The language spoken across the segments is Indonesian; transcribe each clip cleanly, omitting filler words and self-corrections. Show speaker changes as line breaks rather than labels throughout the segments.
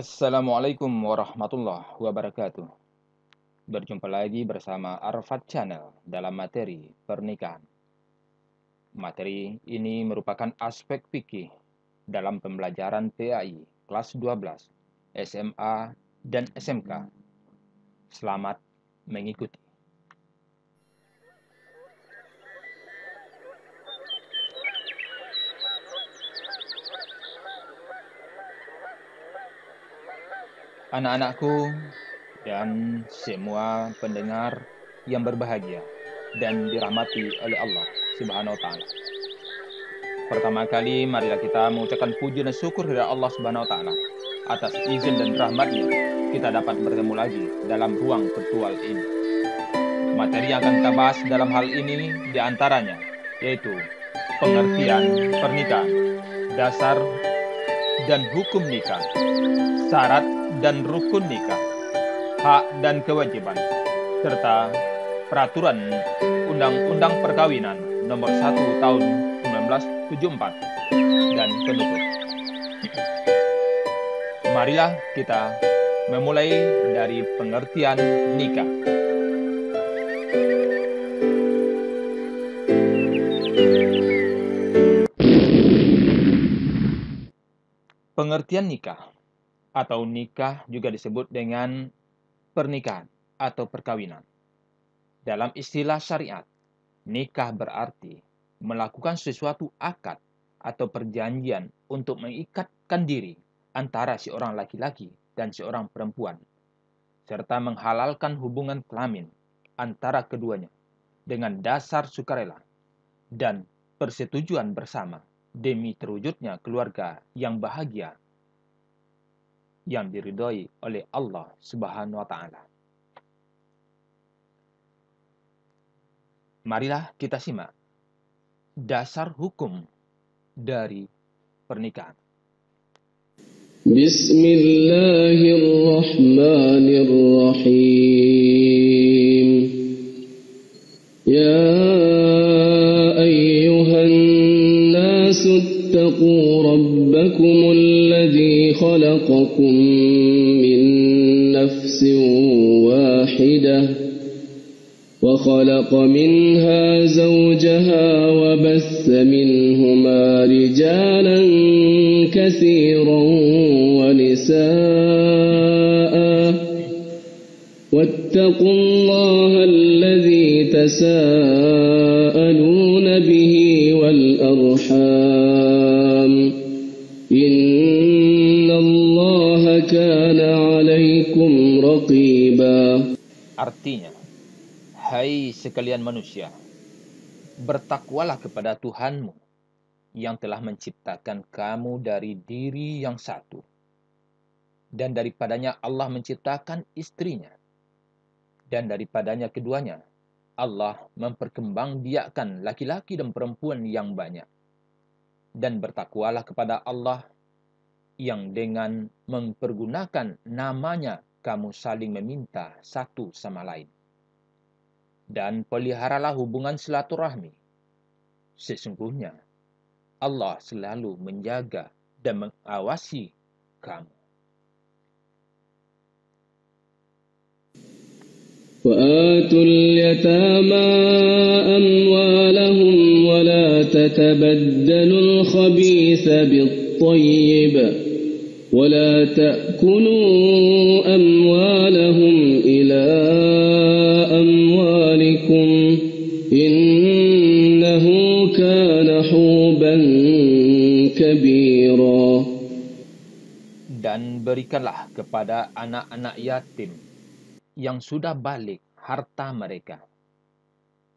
Assalamualaikum warahmatullahi wabarakatuh. Berjumpa lagi bersama Arfat Channel dalam materi pernikahan. Materi ini merupakan aspek fikih dalam pembelajaran PAI kelas 12, SMA, dan SMK. Selamat mengikuti. Anak-anakku dan semua pendengar yang berbahagia dan dirahmati oleh Allah Subhanahu wa taala. Pertama kali marilah kita mengucapkan puji dan syukur kepada Allah Subhanahu wa taala atas izin dan rahmatnya kita dapat bertemu lagi dalam ruang virtual ini. Materi yang akan kita bahas dalam hal ini diantaranya yaitu pengertian pernikahan, dasar dan hukum nikah, syarat dan rukun nikah, hak dan kewajiban, serta peraturan Undang-Undang Perkawinan Nomor 1 Tahun 1974 dan penutup. Marilah kita memulai dari pengertian nikah. Pengertian nikah atau nikah juga disebut dengan pernikahan atau perkawinan. Dalam istilah syariat, nikah berarti melakukan sesuatu akad atau perjanjian untuk mengikatkan diri antara seorang laki-laki dan seorang perempuan, serta menghalalkan hubungan kelamin antara keduanya dengan dasar sukarela dan persetujuan bersama demi terwujudnya keluarga yang bahagia yang diridhoi oleh Allah Subhanahu wa taala. Marilah kita simak dasar hukum dari pernikahan.
Bismillahirrahmanirrahim. Ya ayyuhan nasu ittaqu rabbakumul ladzi khalaqakum min nafsin wahidah وخلق منها زوجها وبث منهما رجالا كثيرا ونساء واتقوا الله الذي تساءلون به والأرحام إن الله كان عليكم رقيبا.
Artinya, hai sekalian manusia, bertakwalah kepada Tuhanmu yang telah menciptakan kamu dari diri yang satu. Dan daripadanya Allah menciptakan istrinya. Dan daripadanya keduanya, Allah memperkembangbiakkan laki-laki dan perempuan yang banyak. Dan bertakwalah kepada Allah yang dengan mempergunakan namanya kamu saling meminta satu sama lain. Dan peliharalah hubungan silaturahmi. Sesungguhnya Allah selalu menjaga dan mengawasi kamu.
وآتوا اليتامى أموالهم ولا تتبدلوا الخبيث بالطيب ولا تأكلوا أموالهم إلى أموالكم إنه كان حوبا كبيرا.
Dan berikanlah kepada anak-anak yatim yang sudah balik harta mereka.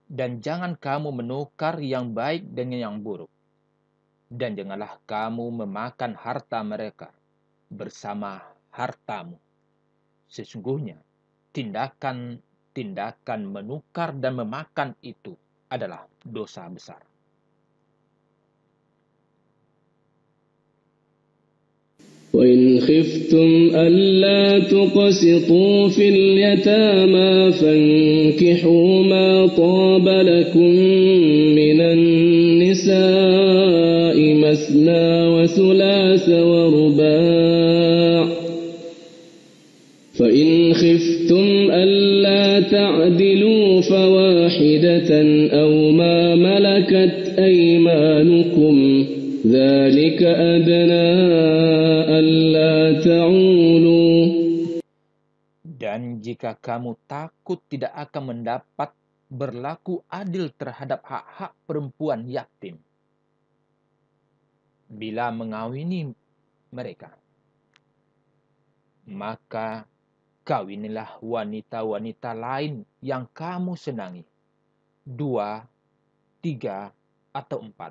Dan jangan kamu menukar yang baik dengan yang buruk. Dan janganlah kamu memakan harta mereka bersama hartamu. Sesungguhnya tindakan menukar dan memakan itu adalah dosa besar.
وإن خفتم ألا تقسطوا في اليتامى فانكحوا ما طاب لكم من النساء مثنى وثلاث ورباع فإن خفتم ألا تعدلوا فواحدة أو ما ملكت أيمانكم ذلك أدنى ألا تعولوا.
Dan jika kamu takut tidak akan mendapat berlaku adil terhadap hak-hak perempuan yatim bila mengawini mereka, maka kawinilah wanita-wanita lain yang kamu senangi, 2, 3, atau 4.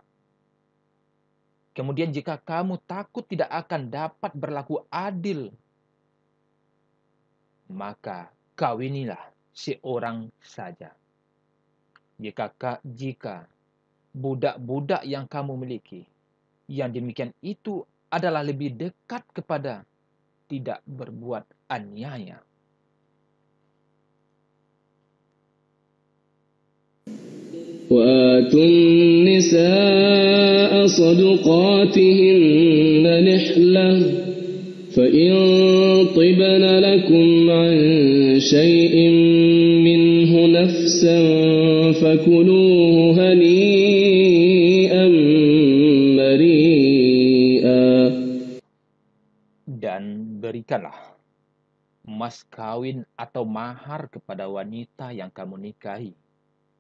Kemudian jika kamu takut tidak akan dapat berlaku adil, maka kawinilah seorang saja. Jika budak-budak yang kamu miliki, yang demikian itu adalah lebih dekat kepada tidak berbuat aniaya.
وآتوا النساء صدقاتهن نحلة فإن طبن لكم عن شيء منه نفسا فكلوه هنيئا مريئا.
Dan berikanlah mas kawin atau mahar kepada wanita yang kamu nikahi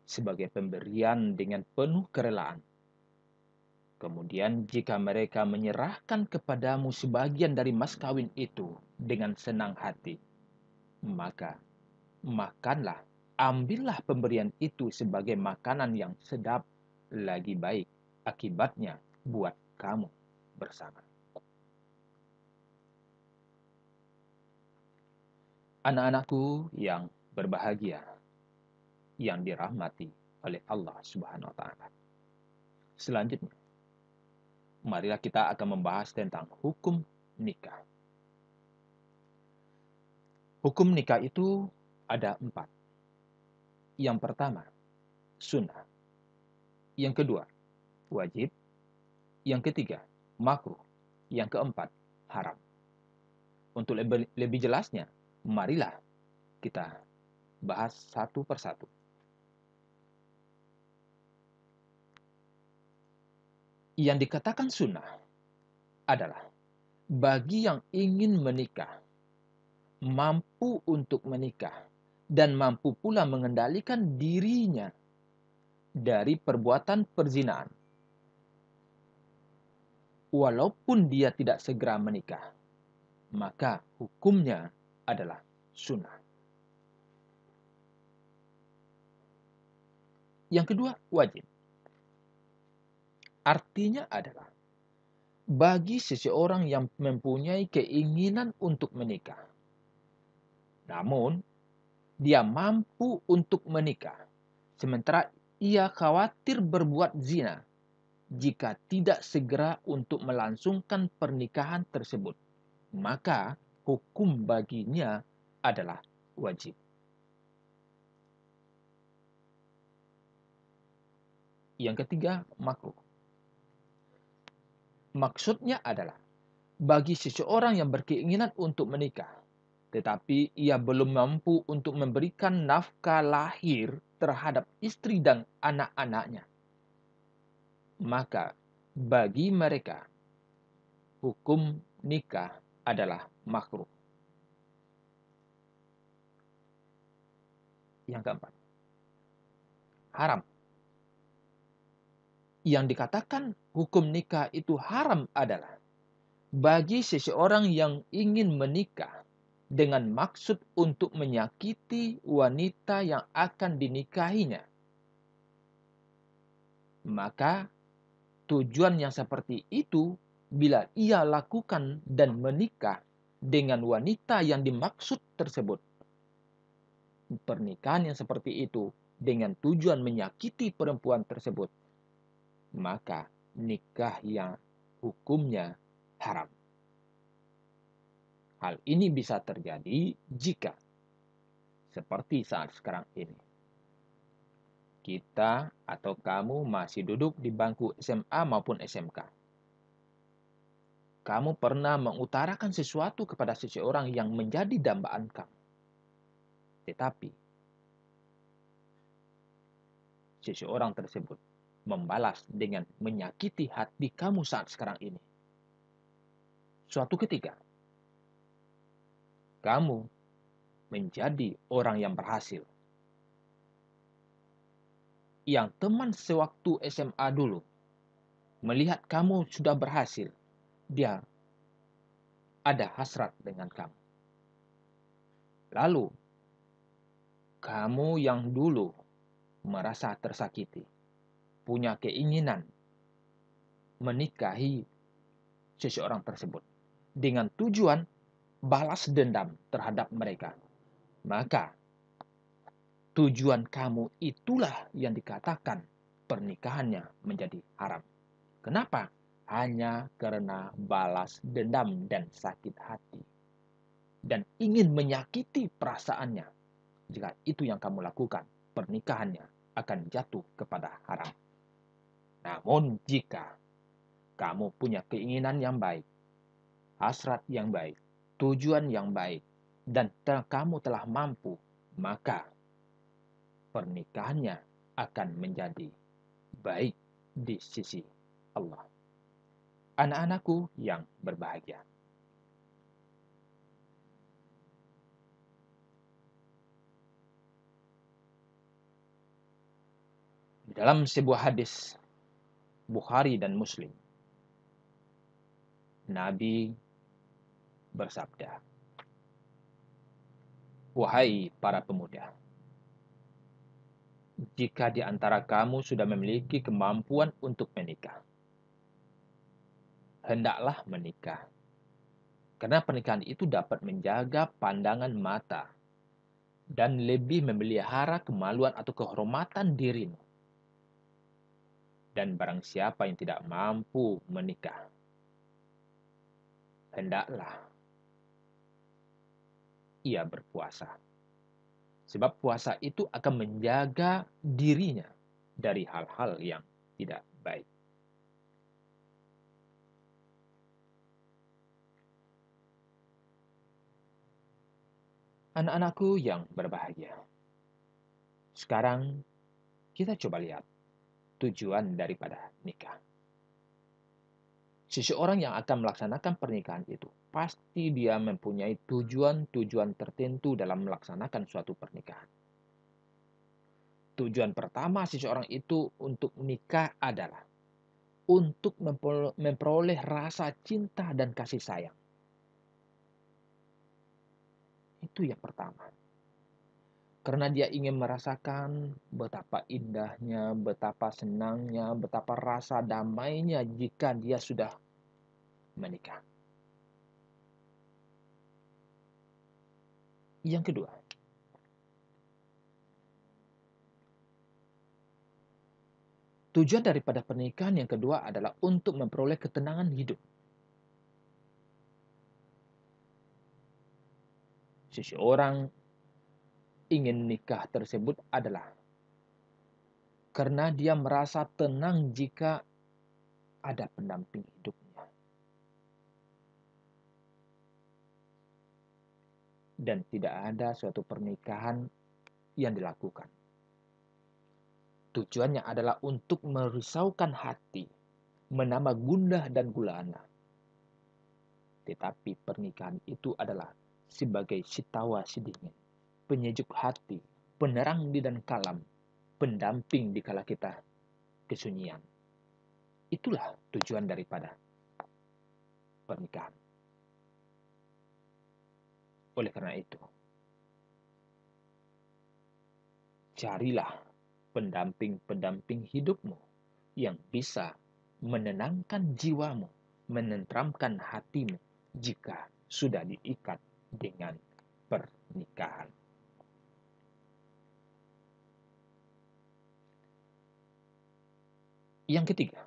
sebagai pemberian dengan penuh kerelaan. Kemudian jika mereka menyerahkan kepadamu sebagian dari mas kawin itu dengan senang hati, maka makanlah, ambillah pemberian itu sebagai makanan yang sedap, lagi baik akibatnya buat kamu bersama. Anak-anakku yang berbahagia, yang dirahmati oleh Allah Subhanahu wa Ta'ala. Selanjutnya, marilah kita akan membahas tentang hukum nikah. Hukum nikah itu ada 4. Yang pertama, sunnah. Yang kedua, wajib. Yang ketiga, makruh. Yang keempat, haram. Untuk lebih jelasnya, marilah kita bahas satu persatu. Yang dikatakan sunnah adalah bagi yang ingin menikah, mampu untuk menikah, dan mampu pula mengendalikan dirinya dari perbuatan perzinaan, walaupun dia tidak segera menikah, maka hukumnya adalah sunnah. Yang kedua, wajib. Artinya adalah bagi seseorang yang mempunyai keinginan untuk menikah, namun dia mampu untuk menikah, sementara ia khawatir berbuat zina jika tidak segera untuk melangsungkan pernikahan tersebut, maka hukum baginya adalah wajib. Yang ketiga, makruh. Maksudnya adalah bagi seseorang yang berkeinginan untuk menikah, tetapi ia belum mampu untuk memberikan nafkah lahir terhadap istri dan anak-anaknya, maka bagi mereka hukum nikah adalah makruh. Yang keempat, haram. Yang dikatakan hukum nikah itu haram adalah bagi seseorang yang ingin menikah dengan maksud untuk menyakiti wanita yang akan dinikahinya, maka tujuan yang seperti itu bila ia lakukan dan menikah dengan wanita yang dimaksud tersebut, pernikahan yang seperti itu dengan tujuan menyakiti perempuan tersebut, maka nikah yang hukumnya haram. Hal ini bisa terjadi jika seperti saat sekarang ini, kita atau kamu masih duduk di bangku SMA maupun SMK. kamu pernah mengutarakan sesuatu kepada seseorang yang menjadi dambaan kamu. Tetapi seseorang tersebut membalas dengan menyakiti hati kamu saat sekarang ini. Suatu ketika, kamu menjadi orang yang berhasil. Yang teman sewaktu SMA dulu melihat kamu sudah berhasil, dia ada hasrat dengan kamu. Lalu, kamu yang dulu merasa tersakiti, punya keinginan menikahi seseorang tersebut dengan tujuan balas dendam terhadap mereka. Maka tujuan kamu itulah yang dikatakan pernikahannya menjadi haram. Kenapa? Hanya karena balas dendam dan sakit hati. Dan ingin menyakiti perasaannya. Jika itu yang kamu lakukan, pernikahannya akan jatuh kepada haram. Namun jika kamu punya keinginan yang baik, hasrat yang baik, tujuan yang baik, dan kamu telah mampu, maka pernikahannya akan menjadi baik di sisi Allah. Anak-anakku yang berbahagia. Dalam sebuah hadis Bukhari dan Muslim, Nabi bersabda, "Wahai para pemuda, jika di antara kamu sudah memiliki kemampuan untuk menikah, hendaklah menikah. Karena pernikahan itu dapat menjaga pandangan mata dan lebih memelihara kemaluan atau kehormatan dirimu. Dan barang siapa yang tidak mampu menikah, hendaklah ia berpuasa. Sebab puasa itu akan menjaga dirinya dari hal-hal yang tidak baik." Anak-anakku yang berbahagia. Sekarang kita coba lihat tujuan daripada nikah. Seseorang yang akan melaksanakan pernikahan itu, pasti dia mempunyai tujuan-tujuan tertentu dalam melaksanakan suatu pernikahan. Tujuan pertama seseorang itu untuk menikah adalah untuk memperoleh rasa cinta dan kasih sayang. Itu yang pertama. Karena dia ingin merasakan betapa indahnya, betapa senangnya, betapa rasa damainya jika dia sudah menikah. Yang kedua, tujuan daripada pernikahan yang kedua adalah untuk memperoleh ketenangan hidup. Seseorang ingin nikah tersebut adalah karena dia merasa tenang jika ada pendamping hidupnya. Dan tidak ada suatu pernikahan yang dilakukan. Tujuannya adalah untuk merisaukan hati, menambah gundah dan gulana. Tetapi pernikahan itu adalah sebagai sitawa sidingin, penyejuk hati, penerang di dan kalam, pendamping di kala kita kesunyian. Itulah tujuan daripada pernikahan. Oleh karena itu, carilah pendamping-pendamping hidupmu yang bisa menenangkan jiwamu, menenteramkan hatimu jika sudah diikat dengan pernikahan. Yang ketiga,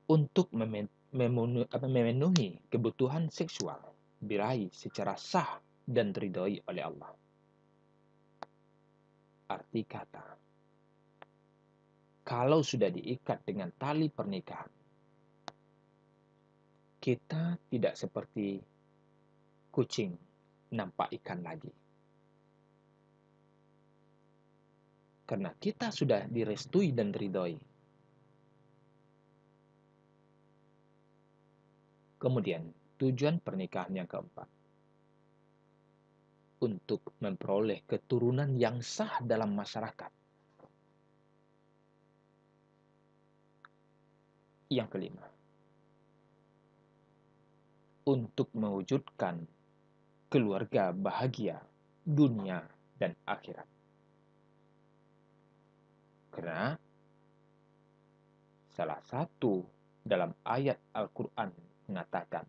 untuk memenuhi kebutuhan seksual birahi secara sah dan diridhoi oleh Allah. Arti kata, kalau sudah diikat dengan tali pernikahan, kita tidak seperti kucing nampak ikan lagi. Karena kita sudah direstui dan ridhoi. Kemudian, tujuan pernikahan yang keempat. Untuk memperoleh keturunan yang sah dalam masyarakat. Yang kelima, untuk mewujudkan keluarga bahagia dunia dan akhirat. Karena salah satu dalam ayat Al-Quran mengatakan,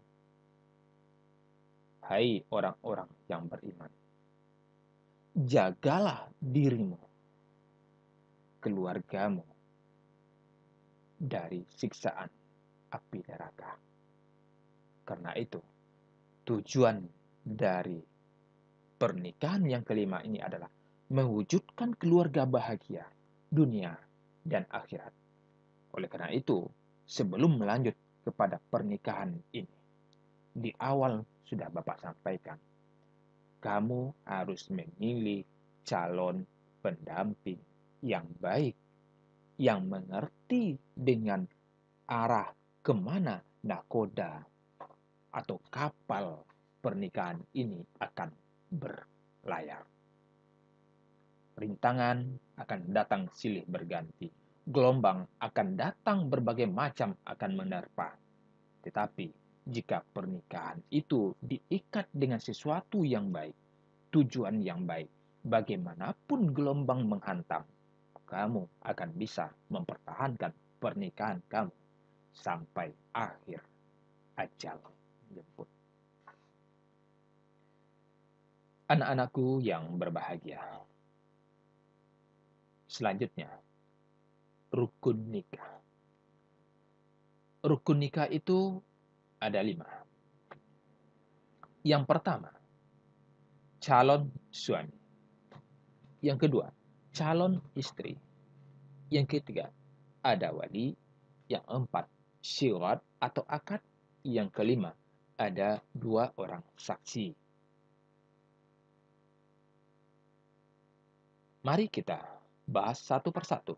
hai orang-orang yang beriman, jagalah dirimu, keluargamu dari siksaan api neraka. Karena itu, tujuan dari pernikahan yang kelima ini adalah mewujudkan keluarga bahagia dunia dan akhirat. Oleh karena itu, sebelum melanjut kepada pernikahan ini, di awal sudah Bapak sampaikan, kamu harus memilih calon pendamping yang baik, yang mengerti dengan arah kemana nakoda atau kapal pernikahan ini akan berlayar. Rintangan akan datang silih berganti. Gelombang akan datang berbagai macam akan menerpa. Tetapi jika pernikahan itu diikat dengan sesuatu yang baik, tujuan yang baik, bagaimanapun gelombang menghantam, kamu akan bisa mempertahankan pernikahan kamu sampai akhir ajal menjemput. Anak-anakku yang berbahagia. Selanjutnya, rukun nikah. Rukun nikah itu ada 5. Yang pertama, calon suami. Yang kedua, calon istri. Yang ketiga, ada wali. Yang keempat, syirat atau akad. Yang kelima, ada 2 orang saksi. Mari kita bahas satu persatu.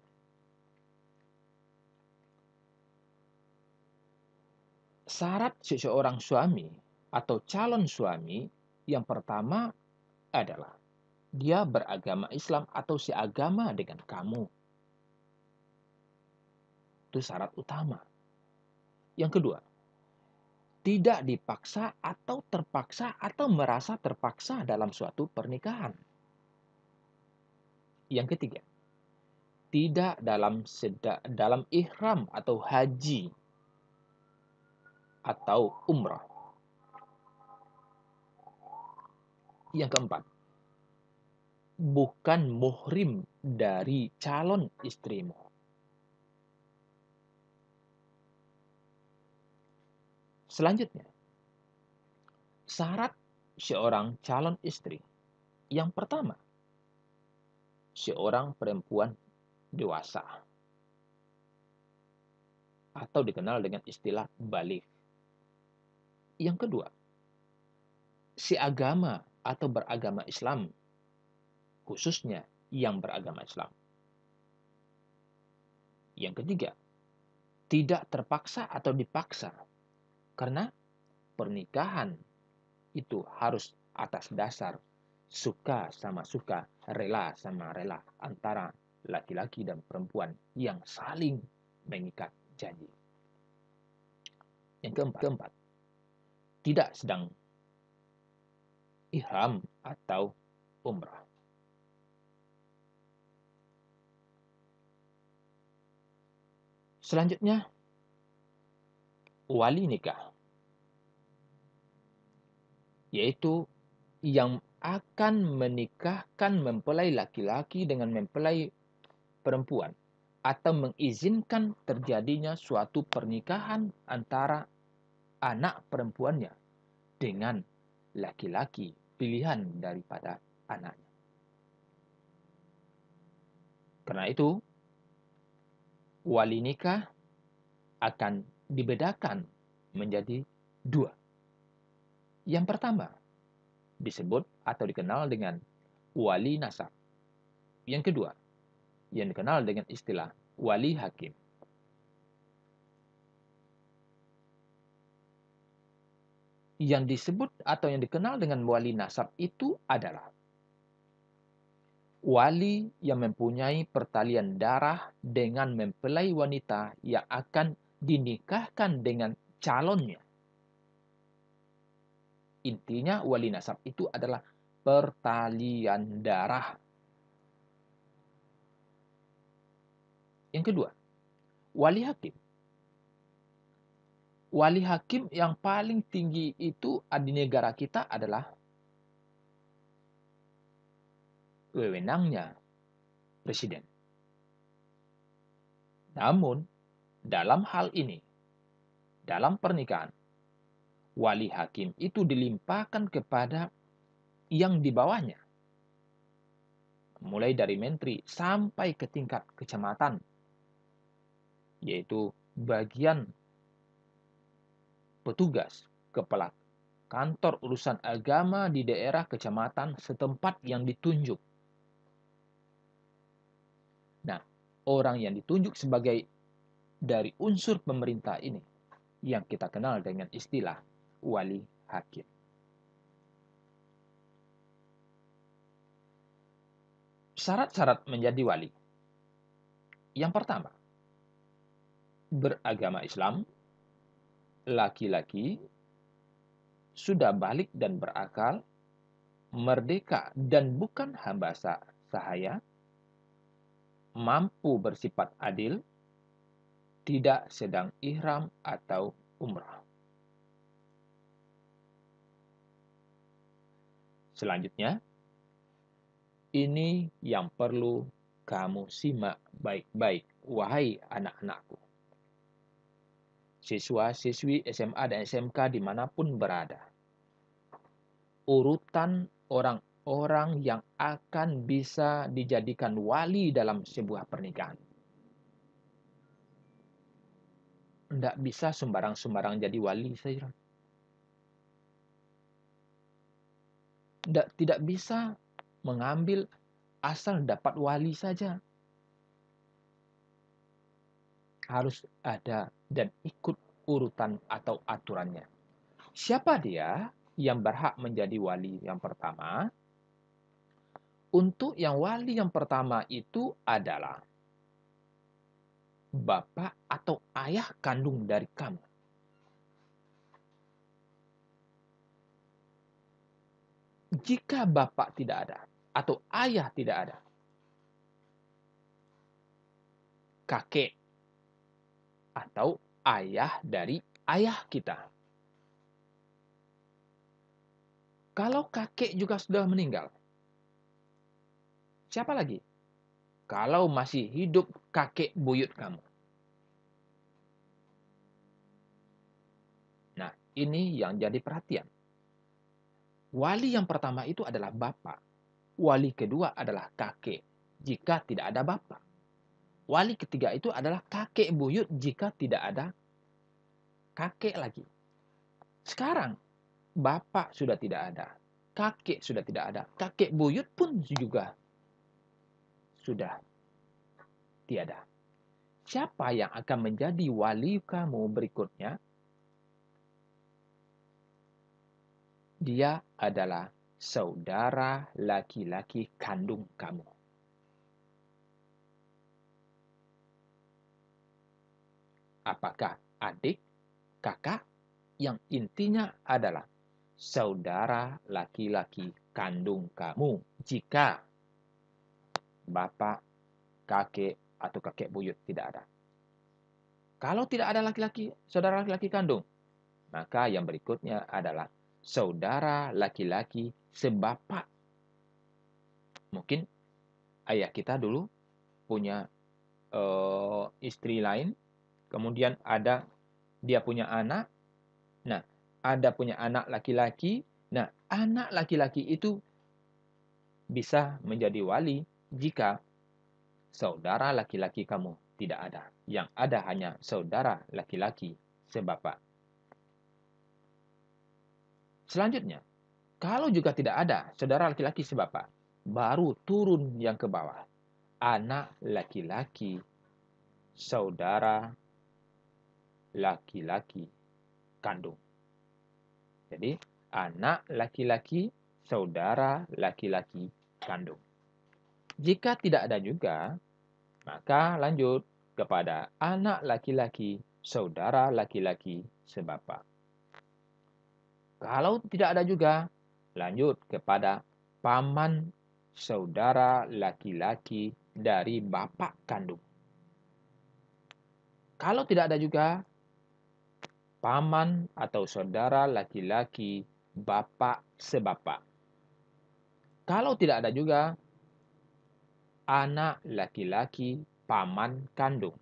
Syarat seseorang suami atau calon suami yang pertama adalah dia beragama Islam atau seagama dengan kamu. Itu syarat utama. Yang kedua, tidak dipaksa atau terpaksa atau merasa terpaksa dalam suatu pernikahan. Yang ketiga, tidak dalam ihram atau haji atau umrah. Yang keempat, bukan muhrim dari calon istrimu. Selanjutnya, syarat seorang calon istri. Yang pertama, seorang perempuan dewasa atau dikenal dengan istilah baligh. Yang kedua, seagama atau beragama Islam, khususnya yang beragama Islam. Yang ketiga, tidak terpaksa atau dipaksa, karena pernikahan itu harus atas dasar suka sama suka, rela sama rela antara laki-laki dan perempuan yang saling mengikat janji. Yang keempat, tidak sedang ihram atau umrah. Selanjutnya, wali nikah, yaitu yang akan menikahkan mempelai laki-laki dengan mempelai perempuan atau mengizinkan terjadinya suatu pernikahan antara anak perempuannya dengan laki-laki pilihan daripada anaknya. Karena itu, wali nikah akan dibedakan menjadi Dua. Yang pertama, disebut atau dikenal dengan wali nasab. Yang kedua, yang dikenal dengan istilah wali hakim. Yang disebut atau yang dikenal dengan wali nasab itu adalah wali yang mempunyai pertalian darah dengan mempelai wanita yang akan dinikahkan dengan calonnya. Intinya wali nasab itu adalah pertalian darah. Yang kedua, wali hakim. Wali hakim yang paling tinggi itu di negara kita adalah wewenangnya presiden. Namun, dalam hal ini, dalam pernikahan, wali hakim itu dilimpahkan kepada yang di bawahnya. Mulai dari menteri sampai ke tingkat kecamatan, yaitu bagian petugas, kepala kantor urusan agama di daerah kecamatan setempat yang ditunjuk. Nah, orang yang ditunjuk sebagai dari unsur pemerintah ini yang kita kenal dengan istilah wali hakim. Syarat-syarat menjadi wali. Yang pertama, beragama Islam, laki-laki, sudah balik dan berakal, merdeka dan bukan hamba sahaya, mampu bersifat adil, tidak sedang ihram atau umrah. Selanjutnya, ini yang perlu kamu simak baik-baik, wahai anak-anakku. Siswa-siswi SMA dan SMK dimanapun berada. Urutan orang-orang yang akan bisa dijadikan wali dalam sebuah pernikahan. Tidak bisa sembarang-sembarang jadi wali saja. Tidak bisa mengambil asal dapat wali saja. Harus ada dan ikut urutan atau aturannya. Siapa dia yang berhak menjadi wali yang pertama? Untuk yang wali yang pertama itu adalah bapak atau ayah kandung dari kamu. Jika bapak tidak ada atau ayah tidak ada, kakek atau ayah dari ayah kita. Kalau kakek juga sudah meninggal, siapa lagi? Kalau masih hidup kakek buyut kamu. Nah, ini yang jadi perhatian. Wali yang pertama itu adalah bapak. Wali kedua adalah kakek jika tidak ada bapak. Wali ketiga itu adalah kakek buyut jika tidak ada kakek lagi. Sekarang, bapak sudah tidak ada. Kakek sudah tidak ada. Kakek buyut pun juga sudah tiada. Siapa yang akan menjadi wali kamu berikutnya? Dia adalah saudara laki-laki kandung kamu. Apakah adik, kakak? Yang intinya adalah saudara laki-laki kandung kamu. Jika bapak, kakek, atau kakek buyut tidak ada. Kalau tidak ada laki-laki, saudara laki-laki kandung, maka yang berikutnya adalah saudara laki-laki sebapak. Mungkin ayah kita dulu punya istri lain, kemudian ada dia punya anak. Nah, ada punya anak laki-laki. Nah, anak laki-laki itu bisa menjadi wali jika saudara laki-laki kamu tidak ada. Yang ada hanya saudara laki-laki sebapak. Selanjutnya, kalau juga tidak ada saudara laki-laki sebapak, baru turun yang ke bawah. Anak laki-laki, saudara laki-laki kandung. Jadi, anak laki-laki, saudara laki-laki kandung. Jika tidak ada juga, maka lanjut kepada anak laki-laki, saudara laki-laki sebapak. Kalau tidak ada juga, lanjut kepada paman saudara laki-laki dari bapak kandung. Kalau tidak ada juga, paman atau saudara laki-laki bapak sebapak. Kalau tidak ada juga, anak laki-laki paman kandung.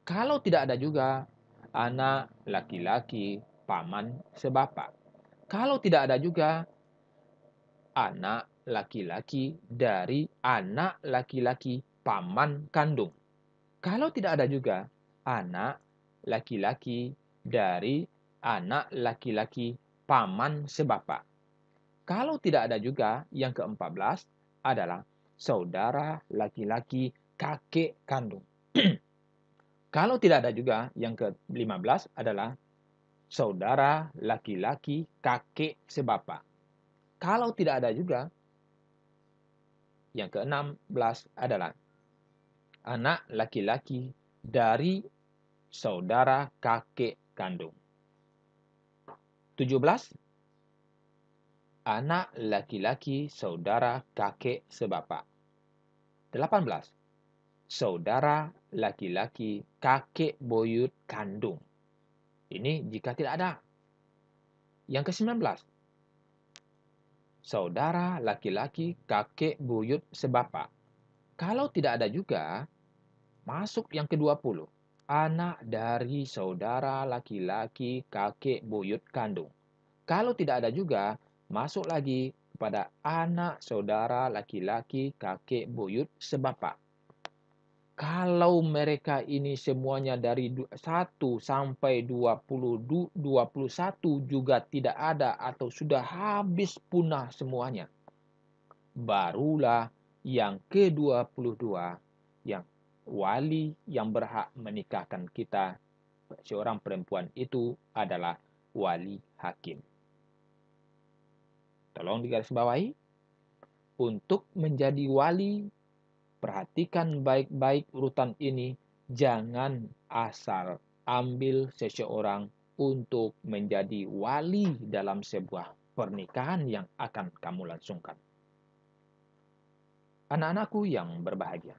Kalau tidak ada juga, anak laki-laki paman sebapak. Kalau tidak ada juga, anak laki-laki dari anak laki-laki paman kandung. Kalau tidak ada juga, anak laki-laki dari anak laki-laki paman sebapak. Kalau tidak ada juga, yang ke-14 adalah saudara laki-laki kakek kandung. Kalau tidak ada juga, yang ke-15 adalah saudara laki-laki kakek sebapak. Kalau tidak ada juga, yang ke-16 adalah anak laki-laki dari saudara kakek kandung. 17. Anak laki-laki saudara kakek sebapak. 18. Saudara laki-laki kakek buyut kandung. Ini jika tidak ada. Yang ke-19. Saudara laki-laki kakek buyut sebapak. Kalau tidak ada juga, masuk yang ke-20. Anak dari saudara laki-laki kakek buyut kandung. Kalau tidak ada juga, masuk lagi kepada anak saudara laki-laki kakek buyut sebapak. Kalau mereka ini semuanya dari 1 sampai 21 juga tidak ada atau sudah habis punah semuanya, barulah yang ke-22 yang wali yang berhak menikahkan kita, seorang perempuan itu adalah wali hakim. Tolong digarisbawahi, untuk menjadi wali, perhatikan baik-baik urutan ini. Jangan asal ambil seseorang untuk menjadi wali dalam sebuah pernikahan yang akan kamu langsungkan. Anak-anakku yang berbahagia.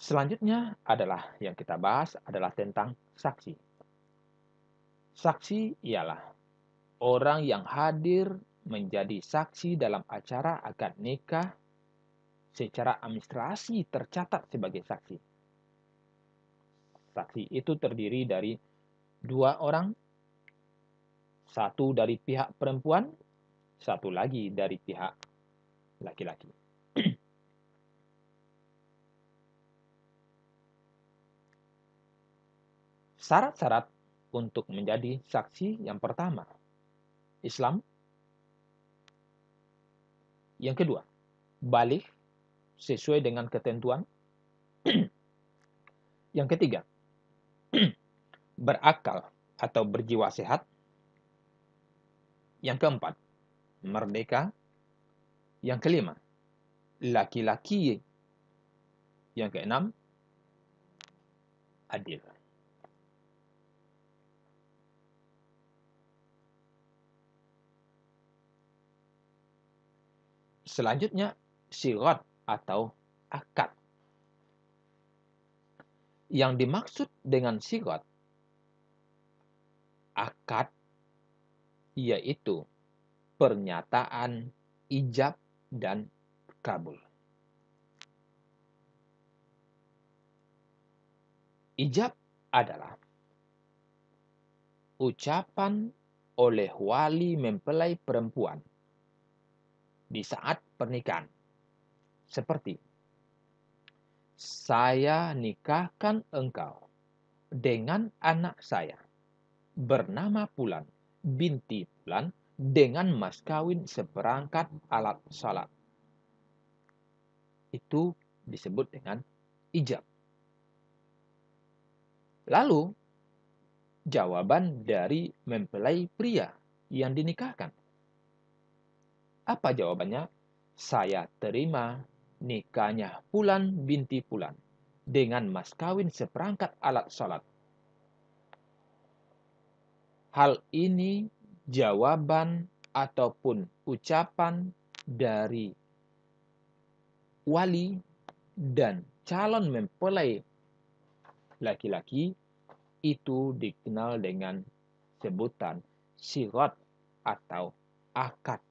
Selanjutnya adalah yang kita bahas adalah tentang saksi. Saksi ialah orang yang hadir menjadi saksi dalam acara akad nikah secara administrasi tercatat sebagai saksi. Saksi itu terdiri dari 2 orang, 1 dari pihak perempuan, 1 lagi dari pihak laki-laki. Syarat-syarat untuk menjadi saksi yang pertama, Islam. Yang kedua, baligh sesuai dengan ketentuan. Yang ketiga, berakal atau berjiwa sehat. Yang keempat, merdeka. Yang kelima, laki-laki. Yang keenam, adil. Selanjutnya, sirat atau akad. Yang dimaksud dengan sirat, akad, yaitu pernyataan ijab dan kabul. Ijab adalah ucapan oleh wali mempelai perempuan di saat pernikahan. Seperti, saya nikahkan engkau dengan anak saya bernama Fulan binti fulan dengan mas kawin seperangkat alat salat. Itu disebut dengan ijab. Lalu, jawaban dari mempelai pria yang dinikahkan. Apa jawabannya? Saya terima nikahnya Fulan binti Fulan dengan mas kawin seperangkat alat salat. Hal ini jawaban ataupun ucapan dari wali dan calon mempelai laki-laki itu dikenal dengan sebutan sirat atau akad.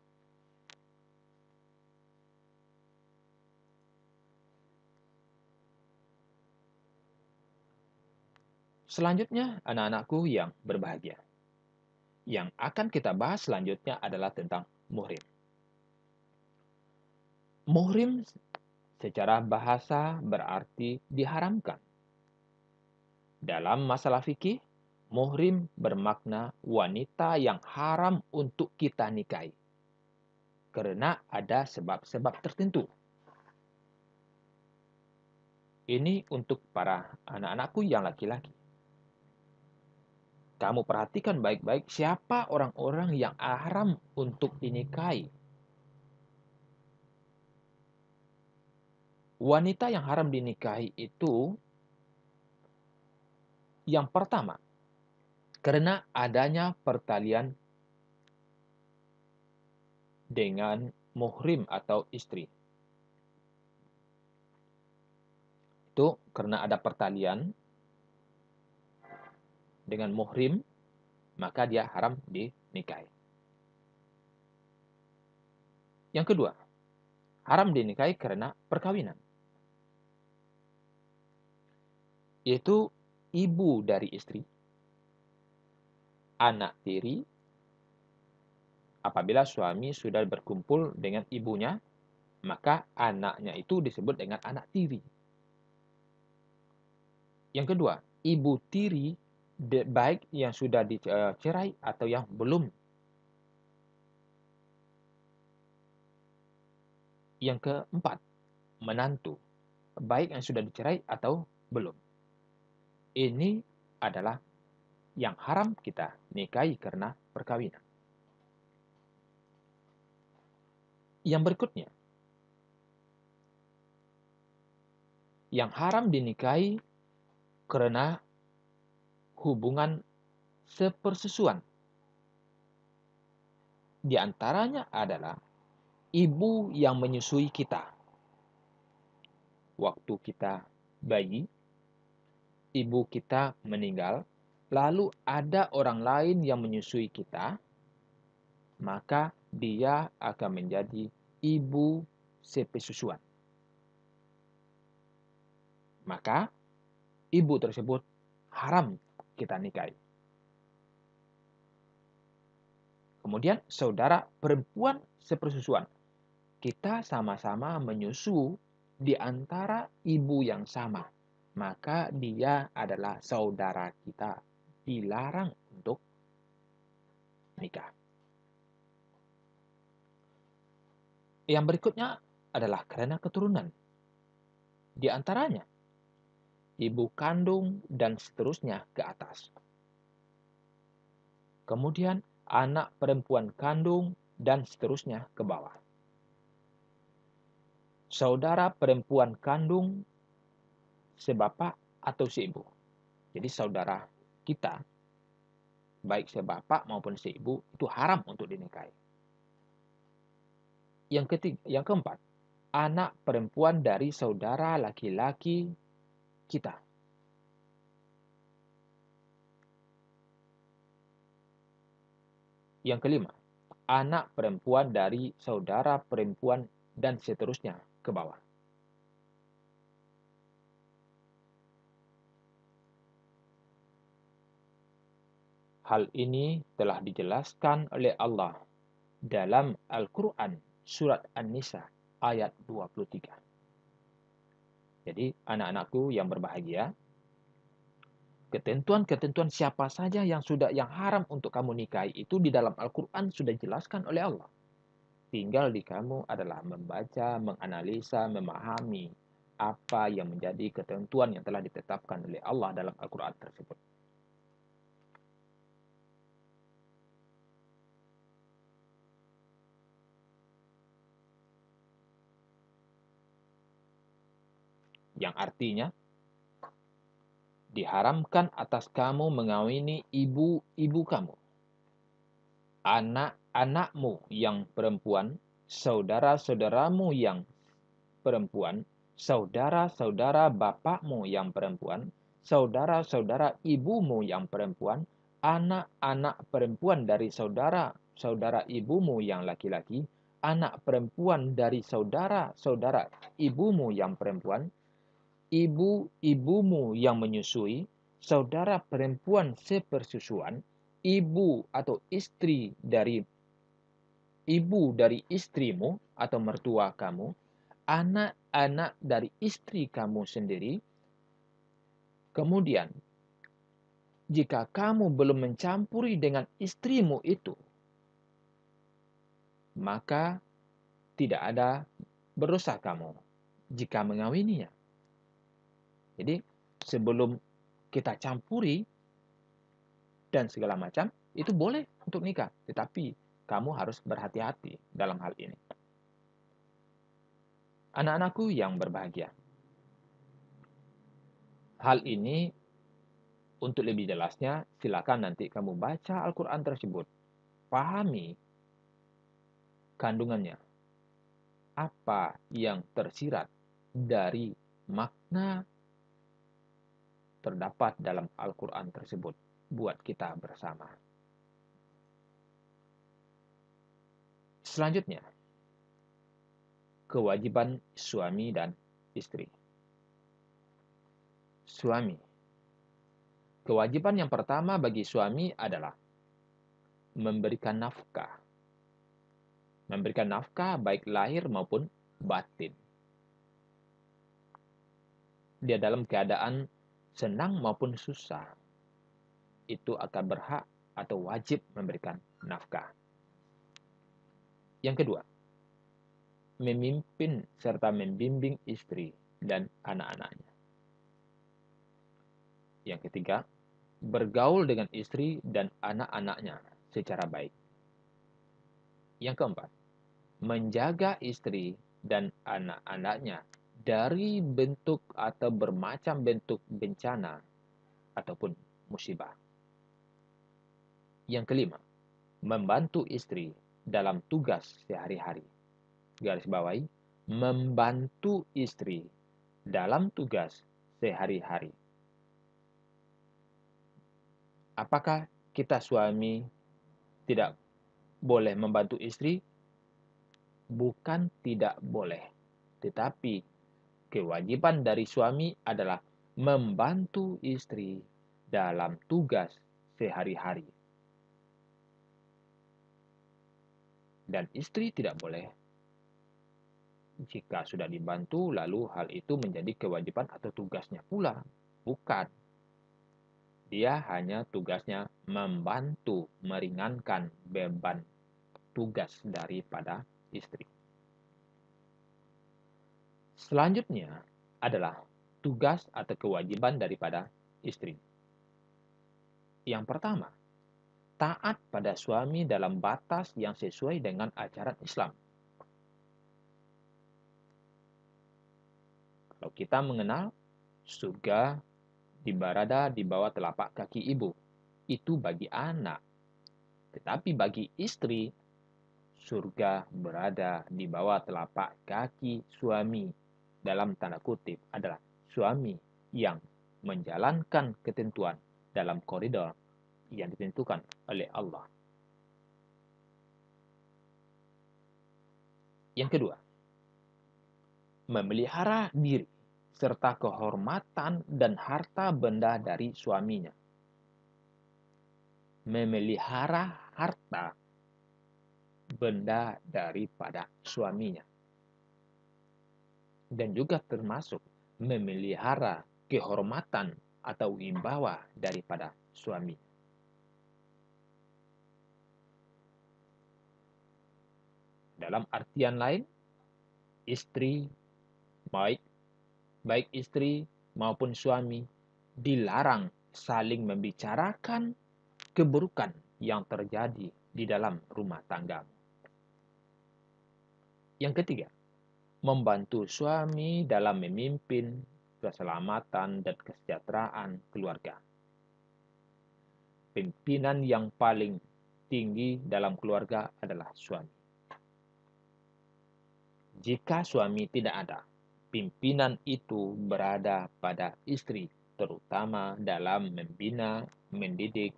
Selanjutnya, anak-anakku yang berbahagia. Yang akan kita bahas selanjutnya adalah tentang muhrim. Muhrim secara bahasa berarti diharamkan. Dalam masalah fikih, muhrim bermakna wanita yang haram untuk kita nikahi. Karena ada sebab-sebab tertentu. Ini untuk para anak-anakku yang laki-laki. Kamu perhatikan baik-baik siapa orang-orang yang haram untuk dinikahi. Wanita yang haram dinikahi itu yang pertama, karena adanya pertalian dengan muhrim atau istri. Itu karena ada pertalian dengan muhrim, maka dia haram dinikahi. Yang kedua, haram dinikahi karena perkawinan. Yaitu ibu dari istri, anak tiri, apabila suami sudah berkumpul dengan ibunya, maka anaknya itu disebut dengan anak tiri. Yang kedua, ibu tiri baik yang sudah dicerai atau yang belum. Yang keempat, menantu, baik yang sudah dicerai atau belum. Ini adalah yang haram kita nikahi karena perkawinan. Yang berikutnya, yang haram dinikahi karena hubungan sepersusuan. Di antaranya adalah ibu yang menyusui kita. Waktu kita bayi, ibu kita meninggal, lalu ada orang lain yang menyusui kita, maka dia akan menjadi ibu sepersusuan. Maka ibu tersebut haram kita nikahi. Kemudian saudara perempuan sepersusuan. Kita sama-sama menyusu di antara ibu yang sama. Maka dia adalah saudara kita. Dilarang untuk nikah. Yang berikutnya adalah karena keturunan. Di antaranya, ibu kandung dan seterusnya ke atas. Kemudian anak perempuan kandung dan seterusnya ke bawah. Saudara perempuan kandung sebapak atau seibu. Jadi saudara kita, baik sebapak maupun seibu, itu haram untuk dinikahi. Yang keempat, anak perempuan dari saudara laki-laki kita. Yang kelima, anak perempuan dari saudara perempuan dan seterusnya ke bawah. Hal ini telah dijelaskan oleh Allah dalam Al-Quran surat An-Nisa ayat 23. Jadi anak-anakku yang berbahagia, Ketentuan-ketentuan siapa saja yang haram untuk kamu nikahi itu di dalam Al-Quran sudah dijelaskan oleh Allah. Tinggal di kamu adalah membaca, menganalisa, memahami apa yang menjadi ketentuan yang telah ditetapkan oleh Allah dalam Al-Quran tersebut. Yang artinya, diharamkan atas kamu mengawini ibu-ibu kamu, anak-anakmu yang perempuan, saudara-saudaramu yang perempuan, saudara-saudara bapakmu yang perempuan, saudara-saudara ibumu yang perempuan, anak-anak perempuan dari saudara-saudara ibumu yang laki-laki, anak perempuan dari saudara-saudara ibumu yang perempuan, ibu-ibumu yang menyusui, saudara perempuan sepersusuan, ibu atau istri dari ibu dari istrimu atau mertua kamu, anak-anak dari istri kamu sendiri. Kemudian, jika kamu belum mencampuri dengan istrimu itu, maka tidak ada berdosa kamu jika mengawininya. Jadi, sebelum kita campuri dan segala macam, itu boleh untuk nikah. Tetapi, kamu harus berhati-hati dalam hal ini. Anak-anakku yang berbahagia. Hal ini, untuk lebih jelasnya, silakan nanti kamu baca Al-Quran tersebut. Pahami kandungannya. Apa yang tersirat dari makna terdapat dalam Al-Quran tersebut buat kita bersama. Selanjutnya, kewajiban suami dan istri. Suami. Kewajiban yang pertama bagi suami adalah memberikan nafkah. Memberikan nafkah baik lahir maupun batin. Dia dalam keadaan senang maupun susah, itu akan berhak atau wajib memberikan nafkah. Yang kedua, memimpin serta membimbing istri dan anak-anaknya. Yang ketiga, bergaul dengan istri dan anak-anaknya secara baik. Yang keempat, menjaga istri dan anak-anaknya dari bentuk atau bermacam bentuk bencana ataupun musibah. Yang kelima, membantu istri dalam tugas sehari-hari. Garis bawahi, membantu istri dalam tugas sehari-hari. Apakah kita suami tidak boleh membantu istri? Bukan tidak boleh, tetapi kewajiban dari suami adalah membantu istri dalam tugas sehari-hari. Dan istri tidak boleh, jika sudah dibantu, lalu hal itu menjadi kewajiban atau tugasnya pula. Bukan. Dia hanya tugasnya membantu, meringankan beban tugas daripada istri. Selanjutnya adalah tugas atau kewajiban daripada istri. Yang pertama, taat pada suami dalam batas yang sesuai dengan ajaran Islam. Kalau kita mengenal surga berada di bawah telapak kaki ibu, itu bagi anak. Tetapi bagi istri, surga berada di bawah telapak kaki suami. Dalam tanda kutip adalah suami yang menjalankan ketentuan dalam koridor yang ditentukan oleh Allah. Yang kedua, memelihara diri serta kehormatan dan harta benda dari suaminya. Memelihara harta benda daripada suaminya. Dan juga termasuk memelihara kehormatan atau wibawa daripada suami. Dalam artian lain, istri, baik istri maupun suami, dilarang saling membicarakan keburukan yang terjadi di dalam rumah tangga. Yang ketiga, membantu suami dalam memimpin keselamatan dan kesejahteraan keluarga. Pimpinan yang paling tinggi dalam keluarga adalah suami. Jika suami tidak ada, pimpinan itu berada pada istri, terutama dalam membina, mendidik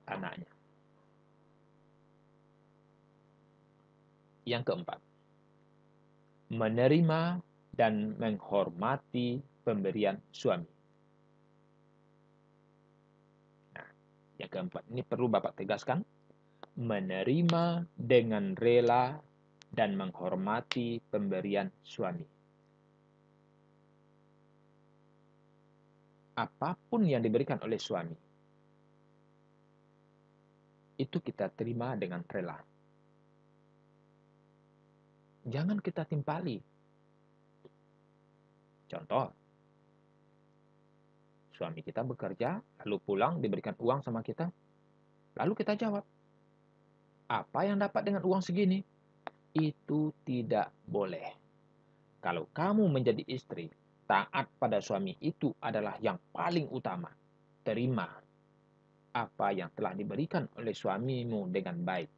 anaknya. Yang keempat, menerima dan menghormati pemberian suami. Nah, yang keempat ini perlu Bapak tegaskan. Menerima dengan rela dan menghormati pemberian suami. Apapun yang diberikan oleh suami, itu kita terima dengan rela. Jangan kita timpali. Contoh, suami kita bekerja, lalu pulang diberikan uang sama kita, lalu kita jawab, apa yang dapat dengan uang segini? Itu tidak boleh. Kalau kamu menjadi istri, taat pada suami itu adalah yang paling utama. Terima apa yang telah diberikan oleh suamimu dengan baik.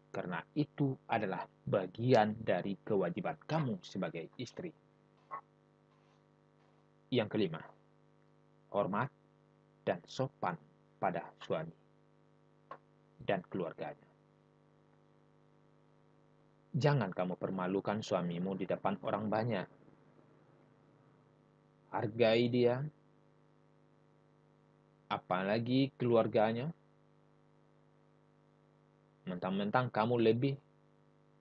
Karena itu adalah bagian dari kewajiban kamu sebagai istri. Yang kelima, hormat dan sopan pada suami dan keluarganya. Jangan kamu permalukan suamimu di depan orang banyak. Hargai dia, apalagi keluarganya. Mentang-mentang kamu lebih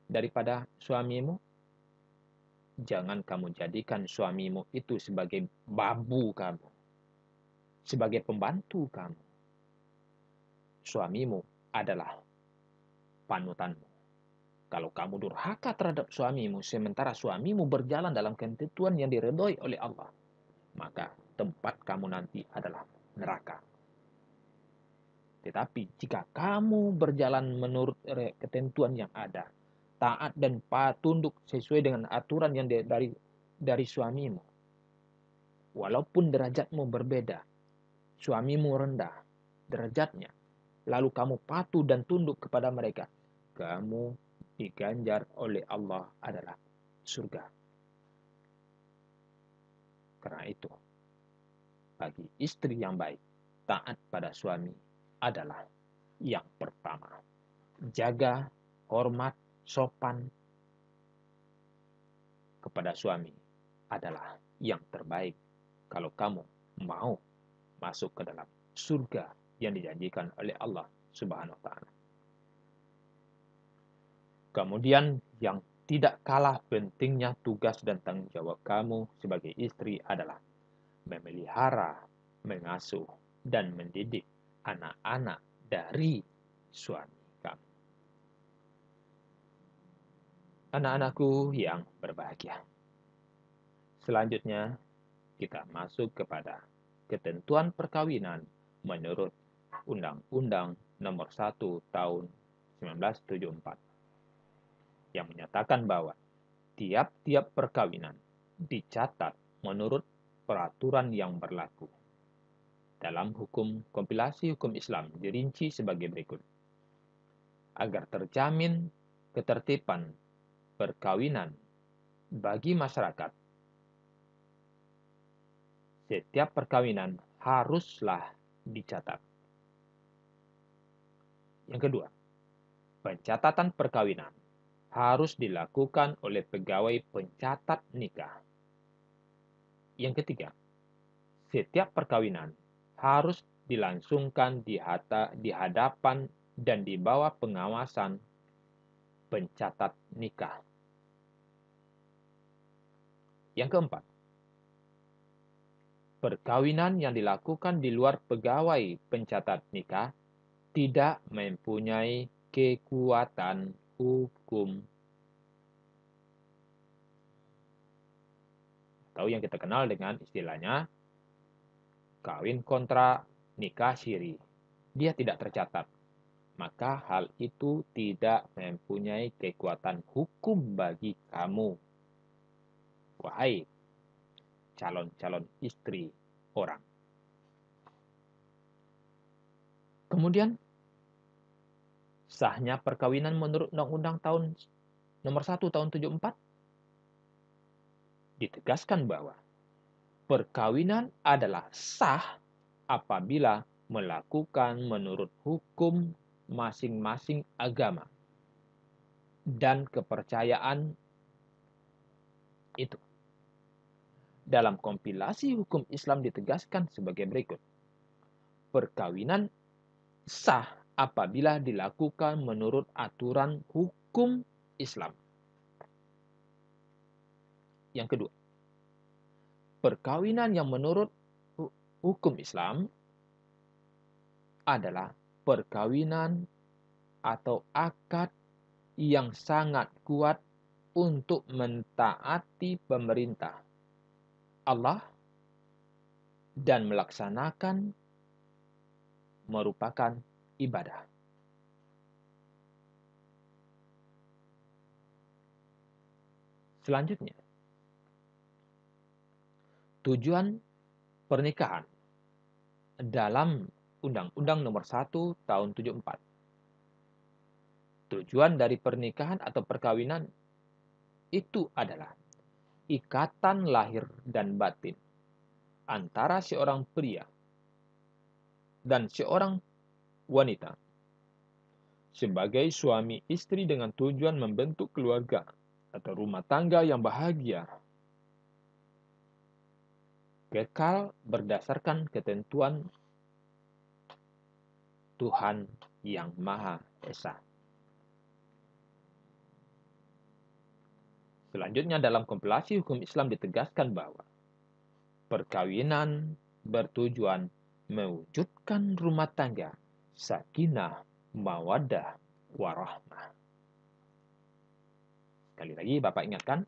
daripada suamimu, jangan kamu jadikan suamimu itu sebagai babu kamu, sebagai pembantu kamu. Suamimu adalah panutanmu. Kalau kamu durhaka terhadap suamimu, sementara suamimu berjalan dalam ketentuan yang diridhoi oleh Allah, maka tempat kamu nanti adalah neraka. Tetapi jika kamu berjalan menurut ketentuan yang ada, taat dan tunduk sesuai dengan aturan yang dari suamimu, walaupun derajatmu berbeda, suamimu rendah derajatnya, lalu kamu patuh dan tunduk kepada mereka, kamu diganjar oleh Allah adalah surga. Karena itu, bagi istri yang baik, taat pada suami adalah yang pertama. Jaga hormat, sopan kepada suami adalah yang terbaik kalau kamu mau masuk ke dalam surga yang dijanjikan oleh Allah Subhanahu wa taala. Kemudian yang tidak kalah pentingnya tugas dan tanggung jawab kamu sebagai istri adalah memelihara, mengasuh, dan mendidik anak-anak dari suami kamu. Anak-anakku yang berbahagia. Selanjutnya, kita masuk kepada ketentuan perkawinan menurut Undang-Undang Nomor 1 Tahun 1974 yang menyatakan bahwa tiap-tiap perkawinan dicatat menurut peraturan yang berlaku. Dalam hukum kompilasi hukum Islam dirinci sebagai berikut. Agar terjamin ketertiban perkawinan bagi masyarakat, setiap perkawinan haruslah dicatat. Yang kedua, pencatatan perkawinan harus dilakukan oleh pegawai pencatat nikah. Yang ketiga, setiap perkawinan harus dilangsungkan di hadapan dan di bawah pengawasan pencatat nikah. Yang keempat, perkawinan yang dilakukan di luar pegawai pencatat nikah tidak mempunyai kekuatan hukum. Atau yang kita kenal dengan istilahnya kawin kontra nikah siri. Dia tidak tercatat. Maka hal itu tidak mempunyai kekuatan hukum bagi kamu, wahai calon-calon istri orang. Kemudian, sahnya perkawinan menurut Undang-Undang tahun nomor 1 tahun 74 ditegaskan bahwa perkawinan adalah sah apabila melakukan menurut hukum masing-masing agama dan kepercayaan itu. Dalam kompilasi hukum Islam ditegaskan sebagai berikut. Perkawinan sah apabila dilakukan menurut aturan hukum Islam. Yang kedua, perkawinan yang menurut hukum Islam adalah perkawinan atau akad yang sangat kuat untuk mentaati pemerintah Allah dan melaksanakan merupakan ibadah. Selanjutnya, tujuan pernikahan dalam Undang-Undang nomor 1 tahun 74. Tujuan dari pernikahan atau perkawinan itu adalah ikatan lahir dan batin antara seorang pria dan seorang wanita sebagai suami istri dengan tujuan membentuk keluarga atau rumah tangga yang bahagia, kekal berdasarkan ketentuan Tuhan yang Maha Esa. Selanjutnya dalam kompilasi hukum Islam ditegaskan bahwa perkawinan bertujuan mewujudkan rumah tangga sakinah, mawaddah, warahmah. Sekali lagi Bapak ingatkan,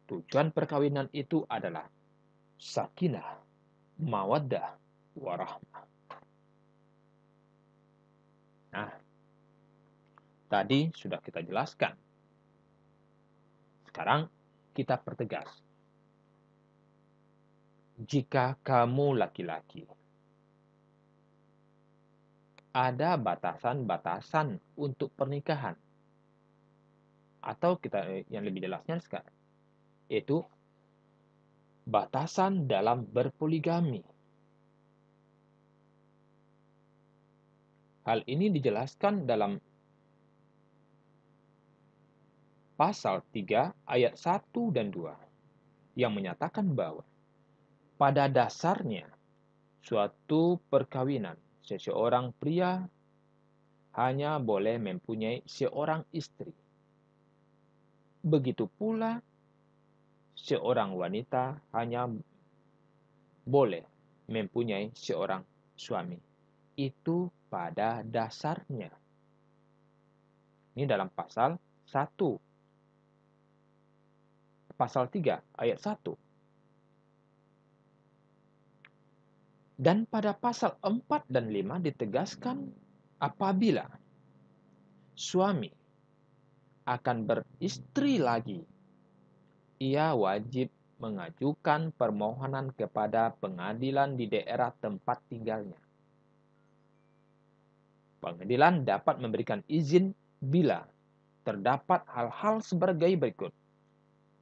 tujuan perkawinan itu adalah sakinah, mawaddah, warahmah. Nah, tadi sudah kita jelaskan. Sekarang kita pertegas. Jika kamu laki-laki, ada batasan-batasan untuk pernikahan. Atau kita yang lebih jelasnya sekarang, yaitu batasan dalam berpoligami. Hal ini dijelaskan dalam pasal 3 ayat 1 dan 2 yang menyatakan bahwa pada dasarnya suatu perkawinan seseorang pria hanya boleh mempunyai seorang istri. Begitu pula seorang wanita hanya boleh mempunyai seorang suami. Itu pada dasarnya. Ini dalam pasal 1. Pasal 3 ayat 1. Dan pada pasal 4 dan 5 ditegaskan apabila suami akan beristri lagi, ia wajib mengajukan permohonan kepada pengadilan di daerah tempat tinggalnya. Pengadilan dapat memberikan izin bila terdapat hal-hal sebagai berikut.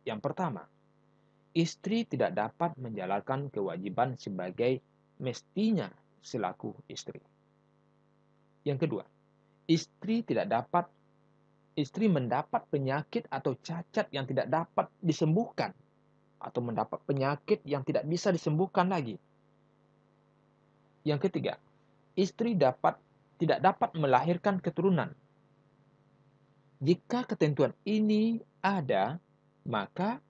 Yang pertama, istri tidak dapat menjalankan kewajiban sebagai mestinya selaku istri. Yang kedua, istri mendapat penyakit atau cacat yang tidak dapat disembuhkan atau mendapat penyakit yang tidak bisa disembuhkan lagi. Yang ketiga, istri tidak dapat melahirkan keturunan. Jika ketentuan ini ada, maka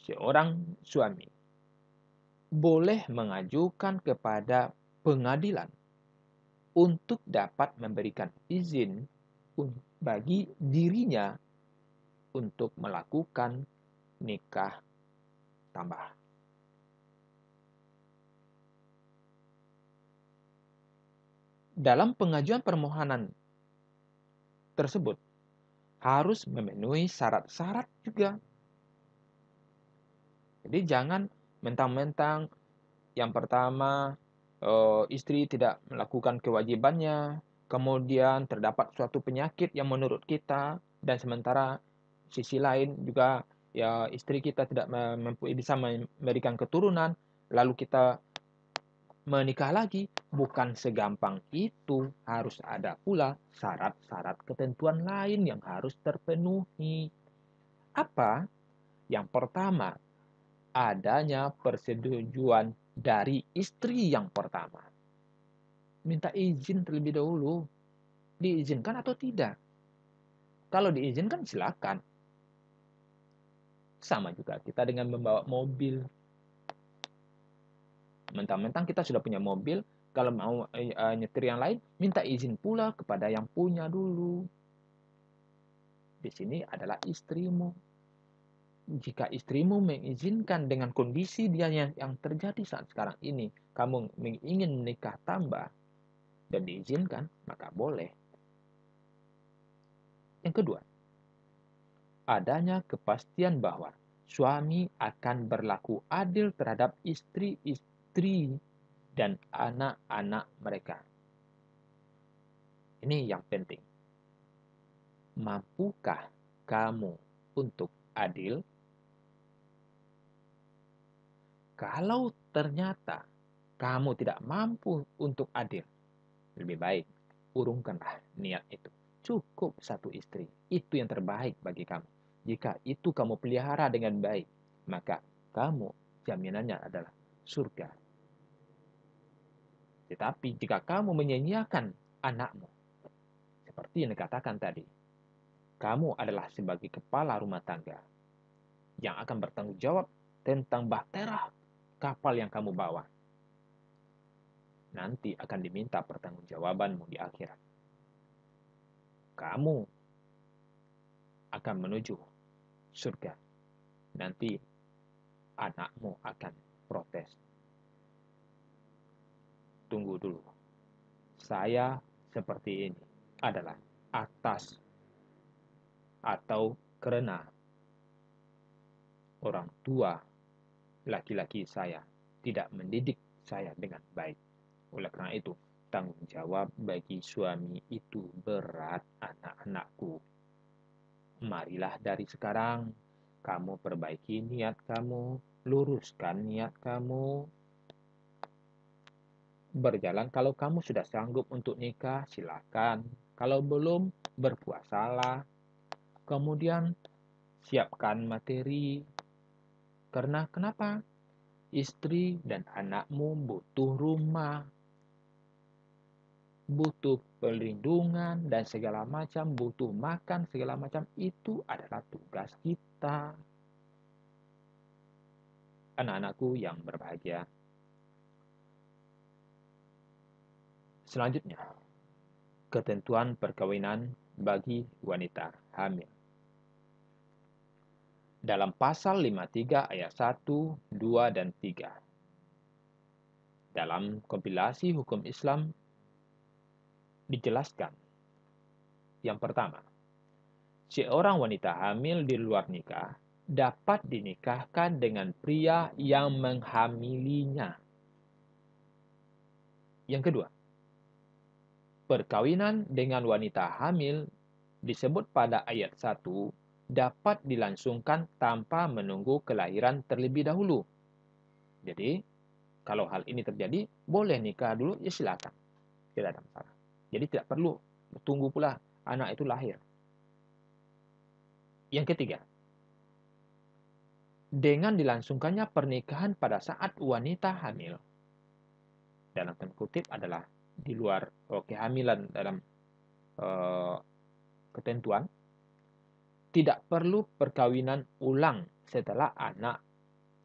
seorang suami boleh mengajukan kepada pengadilan untuk dapat memberikan izin bagi dirinya untuk melakukan nikah tambah. Dalam pengajuan permohonan tersebut harus memenuhi syarat-syarat juga. Jadi jangan mentang-mentang yang pertama istri tidak melakukan kewajibannya, kemudian terdapat suatu penyakit yang menurut kita, dan sementara sisi lain juga ya istri kita tidak bisa memberikan keturunan, lalu kita menikah lagi. Bukan segampang itu, harus ada pula syarat-syarat ketentuan lain yang harus terpenuhi. Apa? Yang pertama, adanya persetujuan dari istri yang pertama. Minta izin terlebih dahulu. Diizinkan atau tidak? Kalau diizinkan silakan. Sama juga kita dengan membawa mobil. Mentang-mentang kita sudah punya mobil, kalau mau nyetir yang lain, minta izin pula kepada yang punya dulu. Di sini adalah istrimu. Jika istrimu mengizinkan dengan kondisi dia yang terjadi saat sekarang ini, kamu ingin menikah tambah dan diizinkan, maka boleh. Yang kedua, adanya kepastian bahwa suami akan berlaku adil terhadap istri-istri dan anak-anak mereka. Ini yang penting. Mampukah kamu untuk adil? Kalau ternyata kamu tidak mampu untuk adil, lebih baik urungkanlah niat itu. Cukup satu istri, itu yang terbaik bagi kamu. Jika itu kamu pelihara dengan baik, maka kamu jaminannya adalah surga. Tetapi jika kamu menyia-nyiakan anakmu, seperti yang dikatakan tadi, kamu adalah sebagai kepala rumah tangga yang akan bertanggung jawab tentang bahtera kapal yang kamu bawa. Nanti akan diminta pertanggungjawabanmu di akhirat. Kamu akan menuju surga. Nanti anakmu akan protes. Tunggu dulu. Saya seperti ini adalah atas atau karena orang tua laki-laki saya tidak mendidik saya dengan baik. Oleh karena itu, tanggung jawab bagi suami itu berat, anak-anakku. Marilah dari sekarang kamu perbaiki niat kamu, luruskan niat kamu. Berjalan, kalau kamu sudah sanggup untuk nikah, silakan. Kalau belum, berpuasalah. Kemudian siapkan materi. Karena kenapa? Istri dan anakmu butuh rumah, butuh perlindungan dan segala macam, butuh makan segala macam. Itu adalah tugas kita. Anak-anakku yang berbahagia. Selanjutnya, ketentuan perkawinan bagi wanita hamil. Dalam pasal 53 ayat 1, 2, dan 3. Dalam kompilasi hukum Islam dijelaskan. Yang pertama, seorang wanita hamil di luar nikah dapat dinikahkan dengan pria yang menghamilinya. Yang kedua, perkawinan dengan wanita hamil disebut pada ayat 1 dapat dilangsungkan tanpa menunggu kelahiran terlebih dahulu. Jadi, kalau hal ini terjadi, boleh nikah dulu, ya silakan. Tidak ada masalah. Jadi tidak perlu tunggu pula anak itu lahir. Yang ketiga, dengan dilangsungkannya pernikahan pada saat wanita hamil, dalam tanda kutip adalah di luar kehamilan dalam ketentuan, tidak perlu perkawinan ulang setelah anak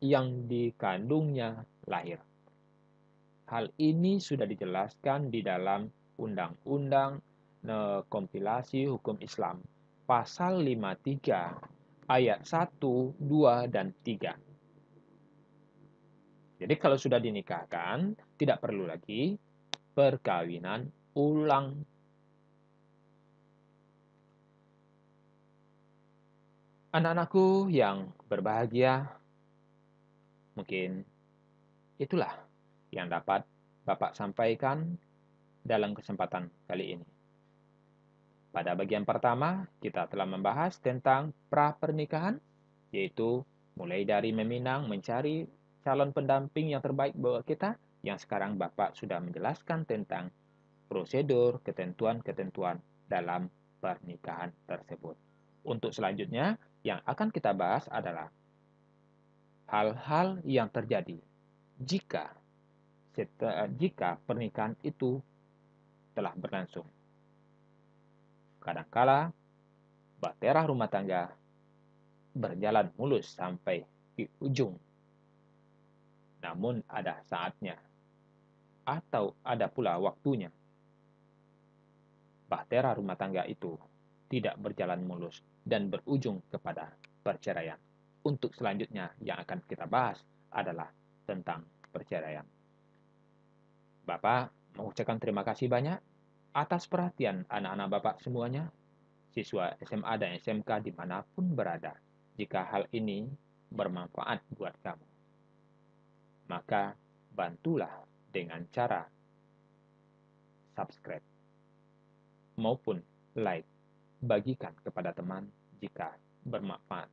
yang dikandungnya lahir. Hal ini sudah dijelaskan di dalam Undang-Undang Kompilasi Hukum Islam pasal 53 ayat 1, 2, dan 3. Jadi kalau sudah dinikahkan, tidak perlu lagi perkawinan ulang. Anak-anakku yang berbahagia, mungkin itulah yang dapat Bapak sampaikan dalam kesempatan kali ini. Pada bagian pertama, kita telah membahas tentang pra-pernikahan, yaitu mulai dari meminang, mencari calon pendamping yang terbaik buat kita, yang sekarang Bapak sudah menjelaskan tentang prosedur, ketentuan-ketentuan dalam pernikahan tersebut. Untuk selanjutnya, yang akan kita bahas adalah hal-hal yang terjadi jika pernikahan itu telah berlangsung. Kadangkala bahtera rumah tangga berjalan mulus sampai di ujung. Namun ada saatnya atau ada pula waktunya bahtera rumah tangga itu tidak berjalan mulus dan berujung kepada perceraian. Untuk selanjutnya yang akan kita bahas adalah tentang perceraian. Bapak mengucapkan terima kasih banyak atas perhatian anak-anak Bapak semuanya, siswa SMA dan SMK dimanapun berada. Jika hal ini bermanfaat buat kamu, maka bantulah dengan cara subscribe maupun like, bagikan kepada teman jika bermanfaat